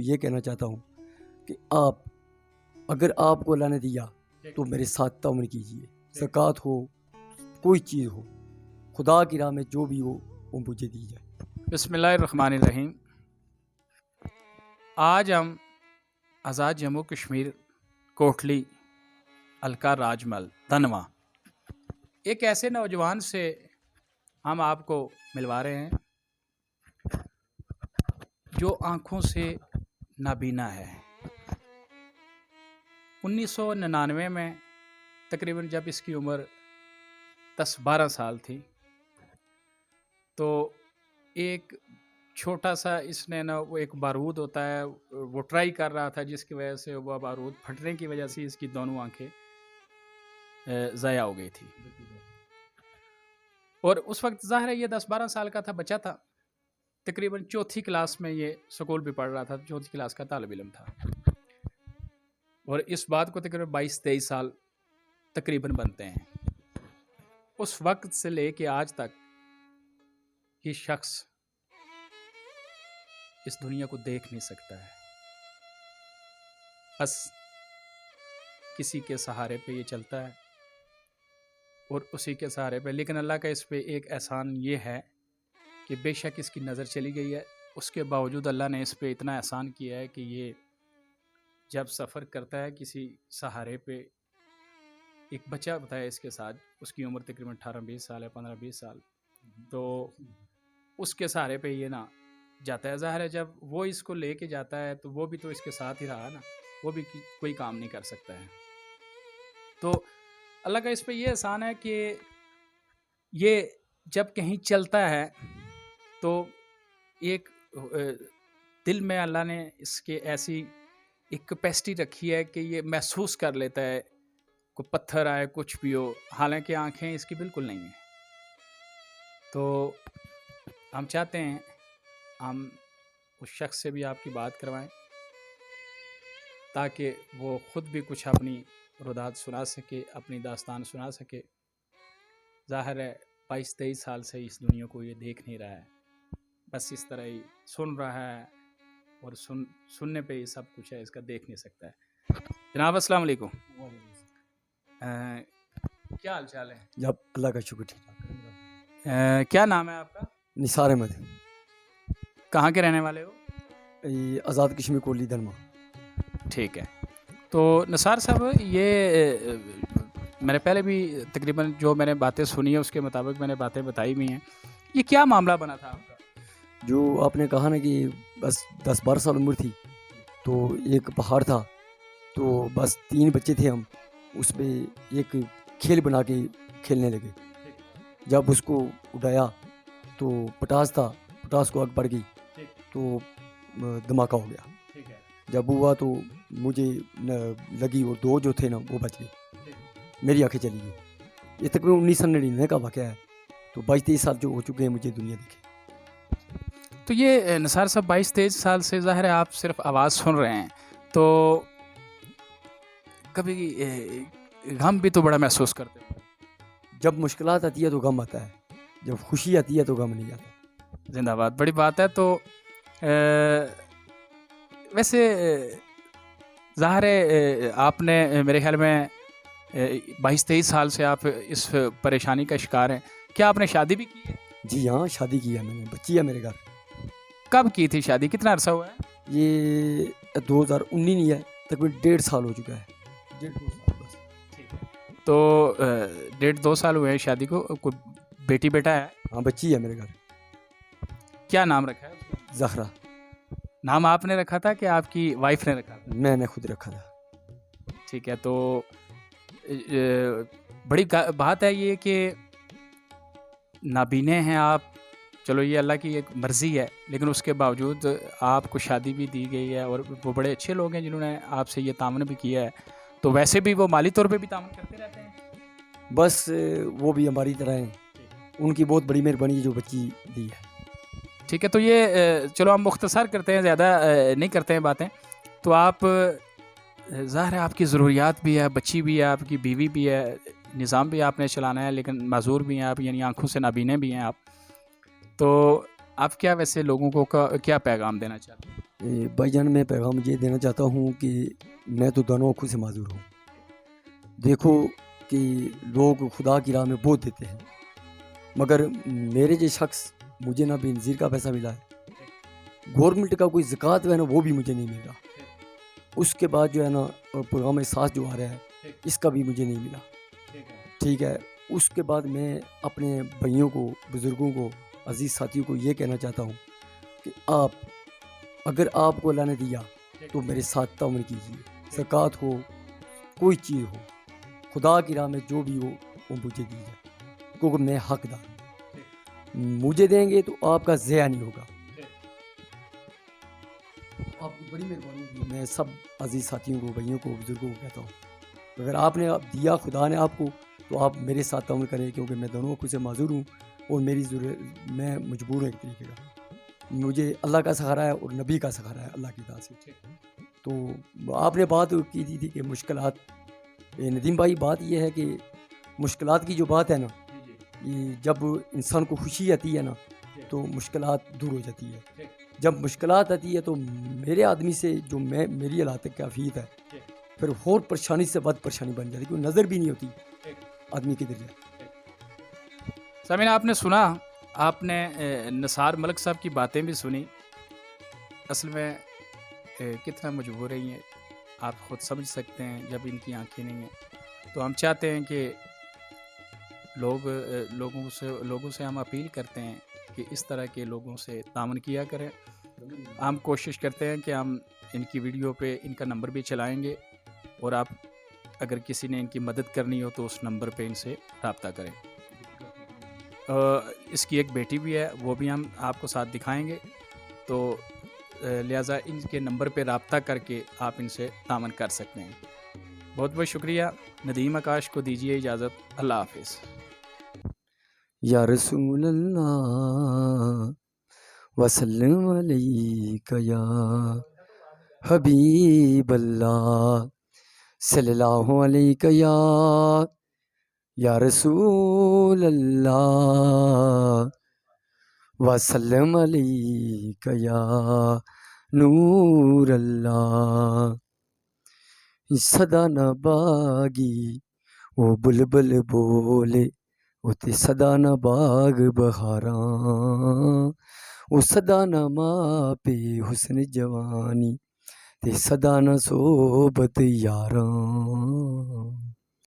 یہ کہنا چاہتا ہوں کہ آپ اگر آپ کو اللہ نے دیا تو میرے ساتھ تعاون کیجیے، زکوٰۃ ہو، کوئی چیز ہو، خدا کی راہ میں جو بھی ہو وہ مجھے دی جائے۔ بسم اللہ الرحمن الرحیم۔ آج ہم آزاد جموں کشمیر کوٹلی حلقہ راج مل دھنوا ایک ایسے نوجوان سے ہم آپ کو ملوا رہے ہیں جو آنکھوں سے نابینا ہے۔ 1999 میں تقریباً جب اس کی عمر 10-12 سال تھی تو ایک چھوٹا سا اس نے نا وہ ایک بارود ہوتا ہے وہ ٹرائی کر رہا تھا، جس کی وجہ سے وہ بارود پھٹنے کی وجہ سے اس کی دونوں آنکھیں ضائع ہو گئی تھی۔ اور اس وقت ظاہر ہے یہ 10-12 سال کا تھا، بچہ تھا، تقریباً 4تھی کلاس میں یہ سکول بھی پڑھ رہا تھا، 4تھی کلاس کا طالب علم تھا، اور اس بات کو تقریباً 22-23 سال تقریباً بنتے ہیں۔ اس وقت سے لے کے آج تک یہ شخص اس دنیا کو دیکھ نہیں سکتا ہے، بس کسی کے سہارے پہ یہ چلتا ہے اور اسی کے سہارے پہ، لیکن اللہ کا اس پہ ایک احسان یہ ہے کہ بے شک اس کی نظر چلی گئی ہے، اس کے باوجود اللہ نے اس پہ اتنا احسان کیا ہے کہ یہ جب سفر کرتا ہے کسی سہارے پہ، ایک بچہ ہوتا ہے اس کے ساتھ، اس کی عمر تقریباً 18-20 سال ہے، 15-20 سال، تو اس کے سہارے پہ یہ نا جاتا ہے۔ ظاہر ہے جب وہ اس کو لے کے جاتا ہے تو وہ بھی تو اس کے ساتھ ہی رہا نا، وہ بھی کوئی کام نہیں کر سکتا ہے۔ تو اللہ کا اس پہ یہ احسان ہے کہ یہ جب کہیں چلتا ہے تو ایک دل میں اللہ نے اس کے ایسی ایک کیپیسٹی رکھی ہے کہ یہ محسوس کر لیتا ہے، کوئی پتھر آئے کچھ بھی ہو، حالانکہ آنکھیں اس کی بالکل نہیں ہیں۔ تو ہم چاہتے ہیں ہم اس شخص سے بھی آپ کی بات کروائیں تاکہ وہ خود بھی کچھ اپنی روداد سنا سکے، اپنی داستان سنا سکے۔ ظاہر ہے 22-23 سال سے اس دنیا کو یہ دیکھ نہیں رہا ہے، بس اس طرح ہی سن رہا ہے، اور سننے پہ ہی سب کچھ ہے، اس کا دیکھ نہیں سکتا ہے۔ جناب السلام علیکم، کیا حال چال ہے؟ جب اللہ کا شکر، ٹھیک۔ کیا نام ہے آپ کا؟ نثار احمد۔ کہاں کے رہنے والے ہو؟ آزاد کشمیر کوٹلی دھنوا۔ ٹھیک ہے، تو نثار صاحب یہ میں نے پہلے بھی تقریباً جو میں نے باتیں سنی ہیں اس کے مطابق میں نے باتیں بتائی بھی ہیں، یہ کیا معاملہ بنا تھا آپ کا؟ جو آپ نے کہا نا کہ بس 10-12 سال عمر تھی تو ایک پہاڑ تھا، تو بس 3 بچے تھے ہم، اس پہ ایک کھیل بنا کے کھیلنے لگے۔ جب اس کو اڑایا تو پٹاس تھا، پٹاس کو آگ پڑ گئی تو دھماکہ ہو گیا۔ جب ہوا تو مجھے لگی اور 2 جو تھے نا وہ بچ گئے، میری آنکھیں چلی گئی۔ یہ تقریباً 1999 کا واقعہ ہے، تو 22-23 سال جو ہو چکے ہیں مجھے دنیا دیکھے۔ تو یہ نثار صاحب 22-23 سال سے ظاہر ہے آپ صرف آواز سن رہے ہیں، تو کبھی غم بھی تو بڑا محسوس کرتے ہیں؟ جب مشکلات آتی ہے تو غم آتا ہے، جب خوشی آتی ہے تو غم نہیں آتا۔ زندہ باد، بڑی بات ہے۔ تو ویسے ظاہر ہے آپ نے میرے خیال میں 22-23 سال سے آپ اس پریشانی کا شکار ہیں، کیا آپ نے شادی بھی کی ہے؟ جی ہاں، شادی کی ہے میں نے، بچی ہے میرے گھر۔ کب کی تھی شادی، کتنا عرصہ ہوا ہے؟ یہ 2019 نہیں ہے، تقریباً 1.5 سال ہو چکا ہے، 1.5-2 سال بس۔ تو 1.5-2 سال ہوئے ہیں شادی کو، کوئی بیٹی بیٹا ہے؟ ہاں، بچی ہے میرے گھر۔ کیا نام رکھا ہے؟ زہرا۔ نام آپ نے رکھا تھا کہ آپ کی وائف نے رکھا تھا؟ میں نے خود رکھا تھا۔ ٹھیک ہے، تو بڑی بات ہے یہ کہ نابینے ہیں آپ، چلو یہ اللہ کی ایک مرضی ہے، لیکن اس کے باوجود آپ کو شادی بھی دی گئی ہے، اور وہ بڑے اچھے لوگ ہیں جنہوں نے آپ سے یہ تعاون بھی کیا ہے، تو ویسے بھی وہ مالی طور پہ بھی تعاون کرتے رہتے ہیں؟ بس وہ بھی ہماری طرح ہیں، ان کی بہت بڑی مہربانی جو بچی دی ہے۔ ٹھیک ہے، تو یہ چلو ہم مختصر کرتے ہیں، زیادہ نہیں کرتے ہیں باتیں۔ تو آپ ظاہر ہے آپ کی ضروریات بھی ہے، بچی بھی ہے، آپ کی بیوی بھی ہے، نظام بھی آپ نے چلانا ہے، لیکن معذور بھی ہیں آپ، یعنی آنکھوں سے نابینے بھی ہیں آپ، تو آپ کیا ویسے لوگوں کو کیا پیغام دینا چاہتے ہیں؟ بھائی جان میں پیغام یہ دینا چاہتا ہوں کہ میں تو دونوں آنکھوں سے معذور ہوں. دیکھو کہ لوگ خدا کی راہ میں بہت دیتے ہیں، مگر میرے جو شخص مجھے نہ بے نظیر کا پیسہ ملا ہے، گورنمنٹ کا کوئی زکوٰۃ جو ہے نا وہ بھی مجھے نہیں ملا. اس کے بعد جو ہے نا پروگرام ساز جو آ رہا ہے اس کا بھی مجھے نہیں ملا. ٹھیک ہے. اس کے بعد میں اپنے بھائیوں کو، بزرگوں کو، عزیز ساتھیوں کو یہ کہنا چاہتا ہوں کہ اگر آپ کو اللہ نے دیا تو میرے ساتھ تعاون کیجیے. زکوٰۃ ہو، کوئی چیز ہو، خدا کی راہ میں جو بھی ہو وہ مجھے دیجیے، کیونکہ میں حقدار ہوں. مجھے دیں گے تو آپ کا ضیاع نہیں ہوگا. آپ کی بڑی مہربانی ہوگی. میں سب عزیز ساتھیوں کو، بھائیوں کو، بزرگوں کو کہتا ہوں، اگر آپ نے دیا خدا نے آپ کو تو آپ میرے ساتھ تعاون کریں، کیونکہ میں دونوں آنکھوں سے معذور ہوں اور میری ضرورت، میں مجبور ہوں ایک طریقے کا. مجھے اللہ کا سہارا ہے اور نبی کا سہارا ہے اللہ کی اطاعت سے. تو آپ نے بات کی تھی کہ مشکلات، ندیم بھائی بات یہ ہے کہ مشکلات کی جو بات ہے نا، یہ جب انسان کو خوشی آتی ہے نا تو مشکلات دور ہو جاتی ہے. جب مشکلات آتی ہے تو میرے آدمی سے جو میری حالت کیفیت ہے پھر اور پریشانی سے بد پریشانی بن جاتی ہے، کیونکہ نظر بھی نہیں ہوتی آدمی کدھر جائے. سامعین آپ نے سنا، آپ نے نثار ملک صاحب کی باتیں بھی سنی. اصل میں کتنا مجبور ہے یہ آپ خود سمجھ سکتے ہیں. جب ان کی آنکھیں نہیں ہیں تو ہم چاہتے ہیں کہ لوگوں سے ہم اپیل کرتے ہیں کہ اس طرح کے لوگوں سے تعاون کیا کریں. ہم کوشش کرتے ہیں کہ ہم ان کی ویڈیو پہ ان کا نمبر بھی چلائیں گے، اور آپ اگر کسی نے ان کی مدد کرنی ہو تو اس نمبر پہ ان سے رابطہ کریں. اس کی ایک بیٹی بھی ہے، وہ بھی ہم آپ کو ساتھ دکھائیں گے. تو لہٰذا ان کے نمبر پہ رابطہ کر کے آپ ان سے تعاون کر سکتے ہیں. بہت بہت شکریہ. ندیم آکاش کو دیجیے اجازت. اللہ حافظ. یا رسول اللہ وسلم علیک یا حبیب اللہ صلی اللہ علیہ یا رسول اللہ وسلم علیک یا نور اللہ. صدا نہ باغی وہ بلبل بولے وہ تے صدا نہ باغ بہاراں، وہ صدا نہ ماں پہ حسن جوانی تے صدا نہ صحبت یاراں.